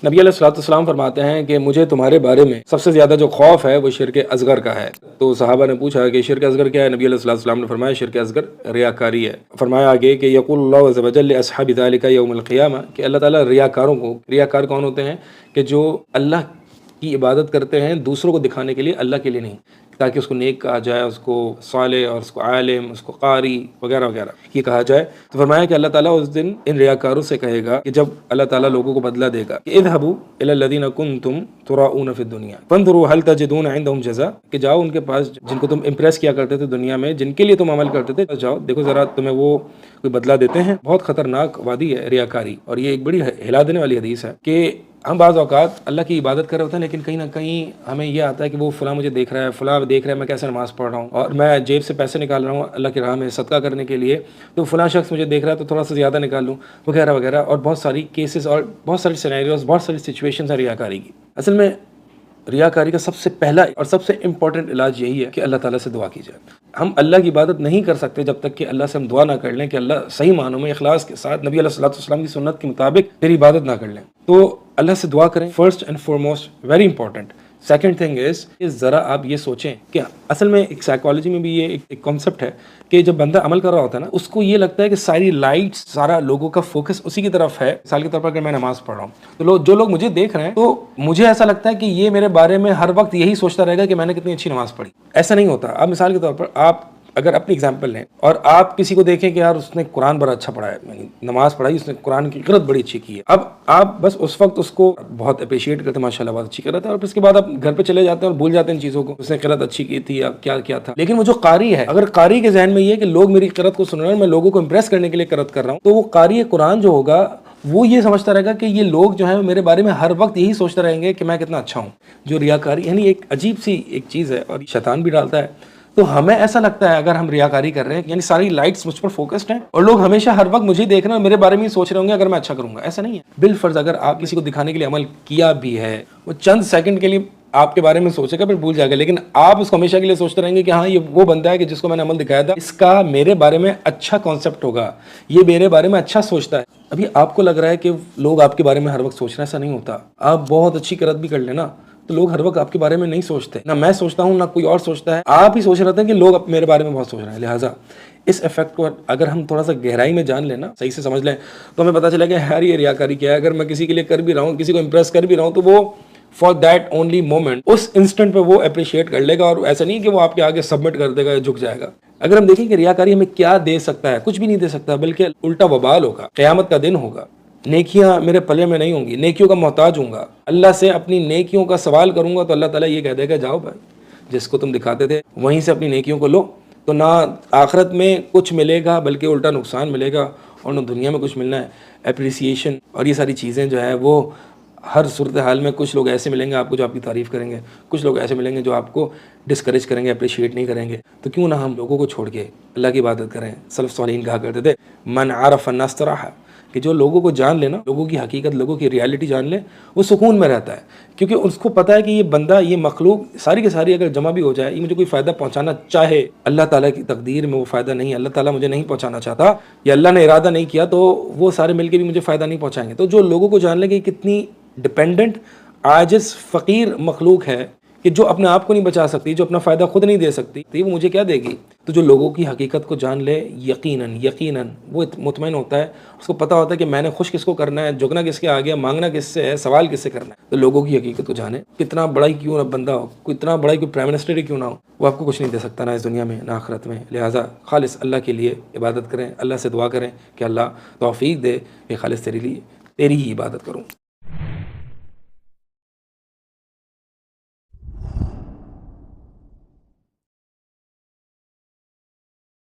نبی علیہ الصلوۃ والسلام فرماتے ہیں کہ مجھے تمہارے بارے میں سب سے زیادہ جو خوف ہے وہ شرک اصغر کا ہے۔ تو صحابہ نے پوچھا کہ شرک اصغر کیا ہے؟ نبی علیہ الصلوۃ والسلام نے فرمایا شرک اصغر ریاکاری ہے۔ فرمایا آگے کہ یقول اللہ عز وجل لاصحاب ذلک یوم القیامہ، کہ اللہ تعالیٰ ریاکاروں کو، ریاکار کون ہوتے ہیں؟ کہ جو اللہ کی عبادت کرتے ہیں دوسروں کو دکھانے کے لیے، اللہ کے لیے نہیں، تاکہ اس کو نیک کہا جائے، اس کو صالح اور اس کو عالم، اس کو قاری وغیرہ وغیرہ یہ کہا جائے۔ تو فرمایا کہ اللہ تعالیٰ اس دن ان ریاکاروں سے کہے گا کہ جب اللہ تعالیٰ لوگوں کو بدلہ دے گا کہ اذهبوا الى الذين كنتم تراؤون في الدنيا فانظروا هل تجدون عندهم جزاء، کہ جاؤ ان کے پاس جن کو تم امپریس کیا کرتے تھے دنیا میں، جن کے لیے تم عمل کرتے تھے، جاؤ دیکھو ذرا تمہیں وہ کوئی بدلہ دیتے ہیں۔ بہت خطرناک وادی ہے ریاکاری، اور یہ ایک بڑی ہلا دینے والی حدیث ہے کہ ہم بعض اوقات اللہ کی عبادت کر رہے ہوتے ہیں لیکن کہیں نہ کہیں ہمیں یہ آتا ہے کہ وہ فلاں مجھے دیکھ رہا ہے، فلاں دیکھ رہا ہے میں کیسے نماز پڑھ رہا ہوں، اور میں جیب سے پیسے نکال رہا ہوں اللہ کی راہ میں صدقہ کرنے کے لیے، تو فلاں شخص مجھے دیکھ رہا ہے تو تھوڑا سا زیادہ نکال لوں وغیرہ وغیرہ، اور بہت ساری کیسز اور بہت ساری سینیریوز، بہت ساری سچویشنز ہیں ریاکاری کی۔ اصل میں ریاکاری کا سب سے پہلا اور سب سے امپورٹنٹ علاج یہی ہے کہ اللہ تعالیٰ سے دعا کی جائے۔ ہم اللہ کی عبادت نہیں کر سکتے جب تک کہ اللہ سے ہم دعا نہ کر لیں کہ اللہ صحیح معنوں میں اخلاص کے ساتھ نبی علیہ الصلوۃ والسلام کی سنت کے مطابق تیری عبادت نہ کر لیں۔ تو اللہ سے دعا کریں، first and foremost, very important. Second thing is ذرا آپ یہ سوچیں کہ اصل میں ایک سائیکالوجی میں بھی یہ ایک کانسیپٹ ہے کہ جب بندہ عمل کر رہا ہوتا ہے نا، اس کو یہ لگتا ہے کہ ساری لائٹس، سارا لوگوں کا فوکس اسی کی طرف ہے۔ مثال کے طور پر اگر میں نماز پڑھ رہا ہوں تو جو لوگ مجھے دیکھ رہے ہیں تو مجھے ایسا لگتا ہے کہ یہ میرے بارے میں ہر وقت یہی سوچتا رہے گا کہ میں نے کتنی اچھی نماز پڑھی۔ ایسا نہیں ہوتا۔ اب مثال کے طور پر آپ اگر اپنی اگزامپل لیں اور آپ کسی کو دیکھیں کہ یار اس نے قرآن بڑا اچھا پڑھا ہے، یعنی نماز پڑھائی، اس نے قرآن کی قرأت بڑی اچھی کی ہے، اب آپ بس اس وقت اس کو بہت اپریشیٹ کرتے ہیں، ماشاءاللہ بہت اچھی قرأت ہے، اور پھر اس کے بعد آپ گھر پہ چلے جاتے ہیں اور بھول جاتے ہیں ان چیزوں کو، اس نے قرأت اچھی کی تھی یا کیا کیا تھا۔ لیکن وہ جو قاری ہے، اگر قاری کے ذہن میں یہ ہے کہ لوگ میری قرأت کو سن رہے ہیں، میں لوگوں کو امپریس کرنے کے لیے قرأت کر رہا ہوں، تو وہ قاری قرآن جو ہوگا وہ یہ سمجھتا رہے گا کہ یہ لوگ جو ہیں میرے بارے میں ہر وقت یہی سوچتے رہیں گے کہ میں کتنا اچھا ہوں۔ جو ریاکاری یعنی ایک عجیب سی ایک چیز ہے، اور شیطان بھی ڈالتا ہے۔ تو ہمیں ایسا لگتا ہے اگر ہم ریاکاری کر رہے ہیں یعنی ساری لائٹس مجھ پر فوکسڈ ہیں اور لوگ ہمیشہ ہر وقت مجھے دیکھ رہے ہیں اور میرے بارے میں ہی سوچ رہے ہوں گے اگر میں اچھا کروں گا۔ ایسا نہیں ہے۔ بالفرض اگر آپ کسی کو دکھانے کے لیے عمل کیا بھی ہے، وہ چند سیکنڈ کے لیے آپ کے بارے میں سوچے گا پھر بھول جائے گا، لیکن آپ اس کو ہمیشہ کے لیے سوچتے رہیں گے کہ ہاں یہ وہ بندہ ہے کہ جس کو میں نے عمل دکھایا تھا، اس کا میرے بارے میں اچھا کانسیپٹ ہوگا، یہ میرے بارے میں اچھا سوچتا ہے۔ ابھی آپ کو لگ رہا ہے کہ لوگ آپ کے بارے میں ہر وقت سوچ رہے ہیں، ایسا نہیں ہوتا۔ آپ بہت اچھی قرأت بھی کر لینا تو لوگ ہر وقت آپ کے بارے میں نہیں سوچتے، نہ میں سوچتا ہوں نہ کوئی اور سوچتا ہے، آپ ہی سوچ رہے ہیں کہ لوگ میرے بارے میں بہت سوچ رہے ہیں۔ لہٰذا اس ایفیکٹ کو اگر ہم تھوڑا سا گہرائی میں جان لیں نا، صحیح سے سمجھ لیں، تو ہمیں پتہ چلے کہ یار یہ ریاکاری کیا ہے۔ اگر میں کسی کے لیے کر بھی رہا ہوں، کسی کو امپریس کر بھی رہا ہوں، تو وہ فار دیٹ اونلی مومنٹ، اس انسٹنٹ پہ وہ اپریشیٹ کر لے گا، اور ایسا نہیں کہ وہ آپ کے آگے سبمٹ کر دے گا یا جھک جائے گا۔ اگر ہم دیکھیں کہ ریاکاری ہمیں کیا دے سکتا ہے، کچھ بھی نہیں دے سکتا، بلکہ الٹا وبال ہوگا، قیامت کا دن ہوگا، نیکیاں میرے پلے میں نہیں ہوں گی، نیکیوں کا محتاج ہوں گا، اللہ سے اپنی نیکیوں کا سوال کروں گا تو اللہ تعالیٰ یہ کہہ دے گا جاؤ بھائی، جس کو تم دکھاتے تھے وہیں سے اپنی نیکیوں کو لو، تو نہ آخرت میں کچھ ملے گا بلکہ الٹا نقصان ملے گا، اور نہ دنیا میں کچھ ملنا ہے۔ اپریسیشن اور یہ ساری چیزیں جو ہے وہ ہر صورتحال میں، کچھ لوگ ایسے ملیں گے آپ کو جو آپ کی تعریف کریں گے، کچھ لوگ ایسے ملیں گے جو آپ کو ڈسکریج کریں گے، اپریشیٹ نہیں کریں گے۔ تو کیوں نہ ہم لوگوں کو چھوڑ کے اللہ کی عبادت کریں۔ سلف صالحین کہا کرتے تھے من عرف الناس استراح، کہ جو لوگوں کو جان لے نا، لوگوں کی حقیقت، لوگوں کی ریالٹی جان لے، وہ سکون میں رہتا ہے، کیونکہ اس کو پتہ ہے کہ یہ بندہ، یہ مخلوق ساری کی ساری اگر جمع بھی ہو جائے، یہ مجھے کوئی فائدہ پہنچانا چاہے، اللہ تعالیٰ کی تقدیر میں وہ فائدہ نہیں ہے، اللہ تعالیٰ مجھے نہیں پہنچانا چاہتا یا اللہ نے ارادہ نہیں کیا تو وہ سارے مل کے بھی مجھے فائدہ نہیں پہنچائیں گے۔ تو جو لوگوں کو جان لے کہ کتنی ڈپینڈنٹ، عاجز، فقیر مخلوق ہے، کہ جو اپنے آپ کو نہیں بچا سکتی، جو اپنا فائدہ خود نہیں دے سکتی، تو وہ مجھے کیا دے گی؟ تو جو لوگوں کی حقیقت کو جان لے، یقیناً وہ مطمئن ہوتا ہے، اس کو پتہ ہوتا ہے کہ میں نے خوش کس کو کرنا ہے، جھکنا کس کے آگے، مانگنا کس سے ہے، سوال کس سے کرنا ہے۔ تو لوگوں کی حقیقت کو جانے، کتنا بڑا ہی کیوں نہ بندہ ہو، کتنا بڑا ہی کوئی پرائم منسٹر ہی کیوں نہ ہو، وہ آپ کو کچھ نہیں دے سکتا، نہ اس دنیا میں نہ آخرت میں۔ لہٰذا خالص اللہ کے لیے عبادت کریں، اللہ سے دعا کریں کہ اللہ توفیق دے کہ خالص تیری ہی عبادت کروں۔